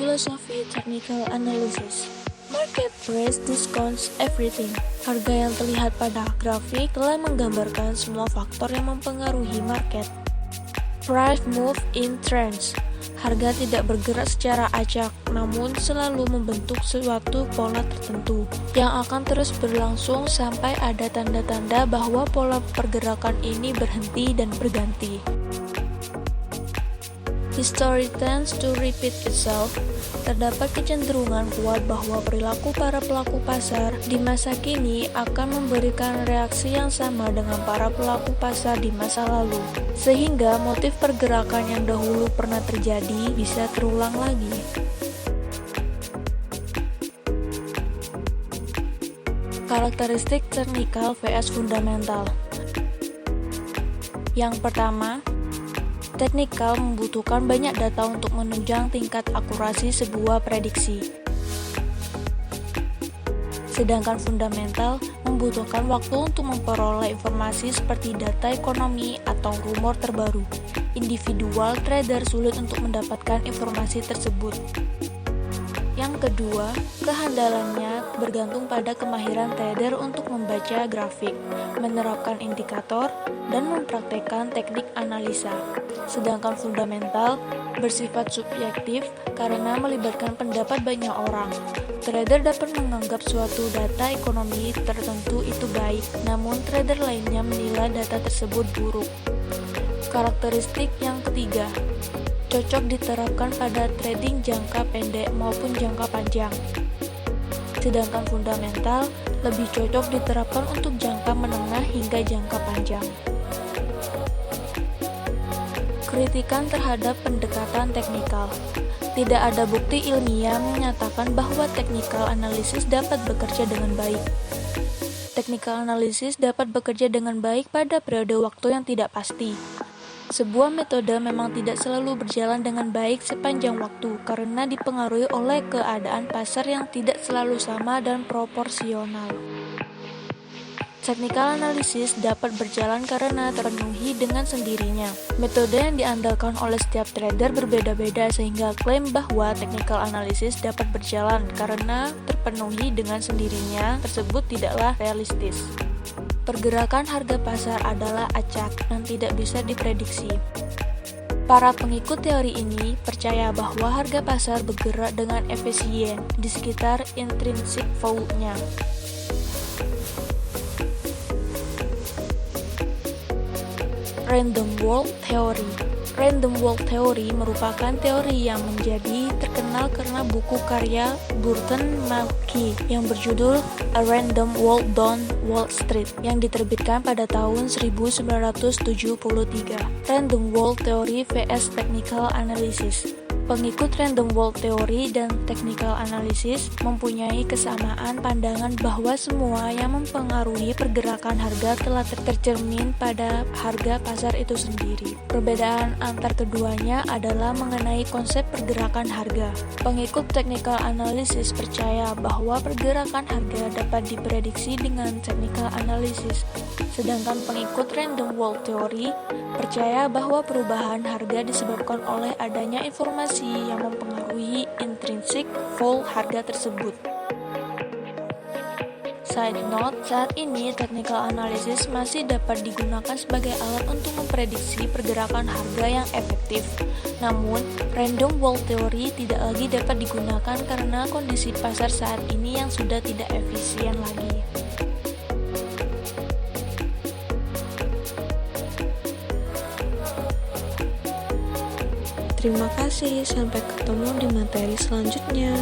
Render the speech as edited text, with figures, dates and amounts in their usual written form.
Filosofi Technical Analysis. Market price discounts everything. Harga yang terlihat pada grafik telah menggambarkan semua faktor yang mempengaruhi market. Price move in trends. Harga tidak bergerak secara acak, namun selalu membentuk suatu pola tertentu yang akan terus berlangsung sampai ada tanda-tanda bahwa pola pergerakan ini berhenti dan berganti. History tends to repeat itself. Terdapat kecenderungan kuat bahwa perilaku para pelaku pasar di masa kini akan memberikan reaksi yang sama dengan para pelaku pasar di masa lalu, sehingga motif pergerakan yang dahulu pernah terjadi bisa terulang lagi. Karakteristik teknikal vs fundamental. Yang pertama, teknikal membutuhkan banyak data untuk menunjang tingkat akurasi sebuah prediksi. Sedangkan fundamental membutuhkan waktu untuk memperoleh informasi seperti data ekonomi atau rumor terbaru. Individual trader sulit untuk mendapatkan informasi tersebut. Yang kedua, kehandalannya bergantung pada kemahiran trader untuk membaca grafik, menerapkan indikator, dan mempraktekkan teknik analisa. Sedangkan fundamental bersifat subjektif karena melibatkan pendapat banyak orang. Trader dapat menganggap suatu data ekonomi tertentu itu baik, namun trader lainnya menilai data tersebut buruk. Karakteristik yang ketiga, cocok diterapkan pada trading jangka pendek maupun jangka panjang. Sedangkan fundamental lebih cocok diterapkan untuk jangka menengah hingga jangka panjang. Kritikan terhadap pendekatan teknikal. Tidak ada bukti ilmiah menyatakan bahwa technical analysis dapat bekerja dengan baik. Technical analysis dapat bekerja dengan baik pada periode waktu yang tidak pasti. Sebuah metode memang tidak selalu berjalan dengan baik sepanjang waktu karena dipengaruhi oleh keadaan pasar yang tidak selalu sama dan proporsional. Technical analysis dapat berjalan karena terpenuhi dengan sendirinya. Metode yang diandalkan oleh setiap trader berbeda-beda sehingga klaim bahwa technical analysis dapat berjalan karena terpenuhi dengan sendirinya tersebut tidaklah realistis. Pergerakan harga pasar adalah acak dan tidak bisa diprediksi. Para pengikut teori ini percaya bahwa harga pasar bergerak dengan efisien di sekitar intrinsic value-nya. Random Walk Theory. Random Walk Theory merupakan teori yang menjadi terkenal karena buku karya Burton Malky yang berjudul A Random Walk Down Wall Street yang diterbitkan pada tahun 1973. Random Walk Theory vs Technical Analysis. Pengikut Random Walk Theory dan Technical Analysis mempunyai kesamaan pandangan bahwa semua yang mempengaruhi pergerakan harga telah tercermin pada harga pasar itu sendiri. Perbedaan antar keduanya adalah mengenai konsep pergerakan harga. Pengikut Technical Analysis percaya bahwa pergerakan harga dapat diprediksi dengan Technical Analysis, sedangkan pengikut Random Walk Theory percaya bahwa perubahan harga disebabkan oleh adanya informasi yang mempengaruhi intrinsic value harga tersebut. Side note, saat ini technical analysis masih dapat digunakan sebagai alat untuk memprediksi pergerakan harga yang efektif. Namun, random walk theory tidak lagi dapat digunakan karena kondisi pasar saat ini yang sudah tidak efisien lagi. Terima kasih, sampai ketemu di materi selanjutnya.